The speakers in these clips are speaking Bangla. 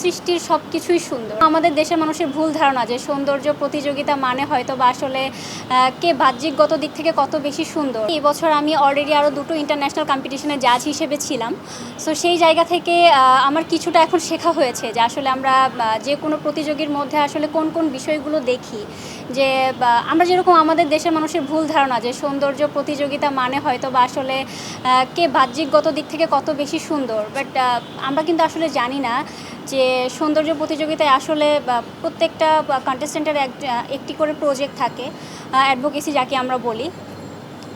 সৃষ্টির সব কিছুই সুন্দর। আমাদের দেশের মানুষের ভুল ধারণা যে সৌন্দর্য প্রতিযোগিতা মানে হয়তো বা আসলে কে বাহ্যিকগত দিক থেকে কত বেশি সুন্দর। এই বছর আমি অলরেডি আরও দুটো ইন্টারন্যাশনাল কম্পিটিশনে জাজ হিসেবে ছিলাম। সো সেই জায়গা থেকে আমার কিছুটা এখন শেখা হয়েছে যে আসলে আমরা যে কোনো প্রতিযোগীর মধ্যে আসলে কোন কোন বিষয়গুলো দেখি। যে আমরা যেরকম আমাদের দেশের মানুষের ভুল ধারণা যে সৌন্দর্য প্রতিযোগিতা মানে হয়তো বা আসলে কে বাহ্যিকগত দিক থেকে কত বেশি সুন্দর, বাট আমরা কিন্তু আসলে জানি না যে সৌন্দর্য প্রতিযোগিতায় আসলে প্রত্যেকটা কন্টেস্টেন্টের একটি করে প্রজেক্ট থাকে, অ্যাডভোকেসি যাকে আমরা বলি।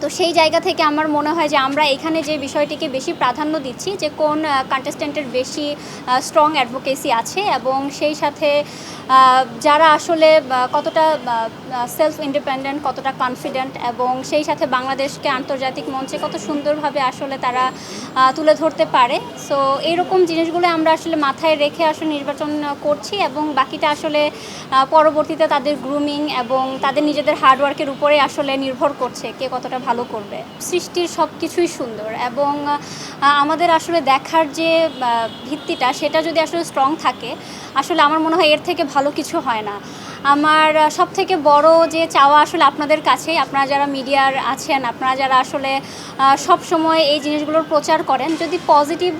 তো সেই জায়গা থেকে আমার মনে হয় যে আমরা এখানে যে বিষয়টিকে বেশি প্রাধান্য দিচ্ছি যে কোন কন্টেস্টেন্টের বেশি স্ট্রং অ্যাডভোকেসি আছে এবং সেই সাথে যারা আসলে কতটা সেলফ ইন্ডিপেন্ডেন্ট, কতটা কনফিডেন্ট এবং সেই সাথে বাংলাদেশকে আন্তর্জাতিক মঞ্চে কত সুন্দরভাবে আসলে তারা তুলে ধরতে পারে। সো এইরকম জিনিসগুলো আমরা আসলে মাথায় রেখে আসলে নির্বাচন করছি এবং বাকিটা আসলে পরবর্তীতে তাদের গ্রুমিং এবং তাদের নিজেদের হার্ডওয়ার্কের উপরে আসলে নির্ভর করছে কে কতটা ভালো করবে। সৃষ্টির সব কিছুই সুন্দর এবং আমাদের আসলে দেখার যে ভিত্তিটা সেটা যদি আসলে স্ট্রং থাকে, আসলে আমার মনে হয় এর থেকে ভালো কিছু হয় না। আমার সবথেকে বড় যে চাওয়া আসলে আপনাদের কাছেই, আপনারা যারা মিডিয়ার আছেন, আপনারা যারা আসলে সব সময় এই জিনিসগুলোর প্রচার করেন, যদি পজিটিভ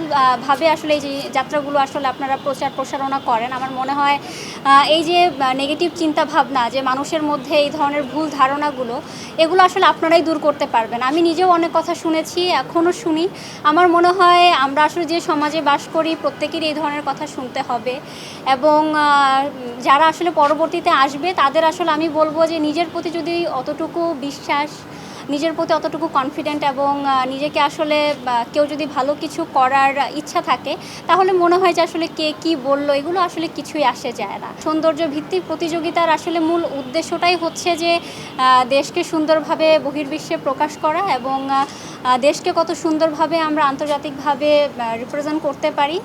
ভাবে আসলে এই যে যাত্রাগুলো আসলে আপনারা প্রচার প্রসারণা করেন, আমার মনে হয় এই যে নেগেটিভ চিন্তা ভাবনা যে মানুষের মধ্যে এই ধরনের ভুল ধারণাগুলো, এগুলো আসলে আপনারাই দূর করতে পারবেন। আমি নিজেও অনেক কথা শুনেছি, এখনও শুনি। আমার মনে হয় আমরা আসলে যে সমাজে বাস করি প্রত্যেকেরই এই ধরনের কথা শুনতে হবে এবং যারা আসলে পরবর্তীতে আসবে তাদের আসলে আমি বলবো যে নিজের প্রতি যদি অতটুকু বিশ্বাস, নিজের প্রতি অতটুকু কনফিডেন্ট এবং নিজেকে আসলে কেউ যদি ভালো কিছু করার ইচ্ছা থাকে, তাহলে মনে হয় যে আসলে কে কী বললো এগুলো আসলে কিছুই আসে যায় না। সৌন্দর্য ভিত্তিক প্রতিযোগিতার আসলে মূল উদ্দেশ্যটাই হচ্ছে যে দেশকে সুন্দরভাবে বহির্বিশ্বে প্রকাশ করা এবং দেশকে কত সুন্দরভাবে আমরা আন্তর্জাতিকভাবে রিপ্রেজেন্ট করতে পারি,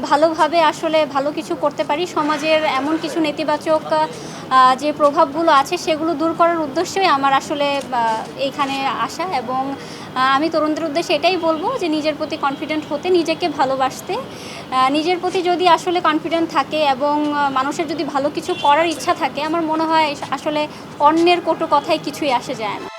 ভালোভাবে আসলে ভালো কিছু করতে পারি, সমাজের এমন কিছু নেতিবাচক যে প্রভাবগুলো আছে সেগুলো দূর করার উদ্দেশ্যই আমার আসলে এইখানে আসা এবং আমি তরুণদের উদ্দেশ্যে এটাই বলবো যে নিজের প্রতি কনফিডেন্ট হতে, নিজেকে ভালোবাসতে। নিজের প্রতি যদি আসলে কনফিডেন্ট থাকে এবং মানুষের যদি ভালো কিছু করার ইচ্ছা থাকে, আমার মনে হয় আসলে অন্যের কটু কথায় কিছুই আসে যায় না।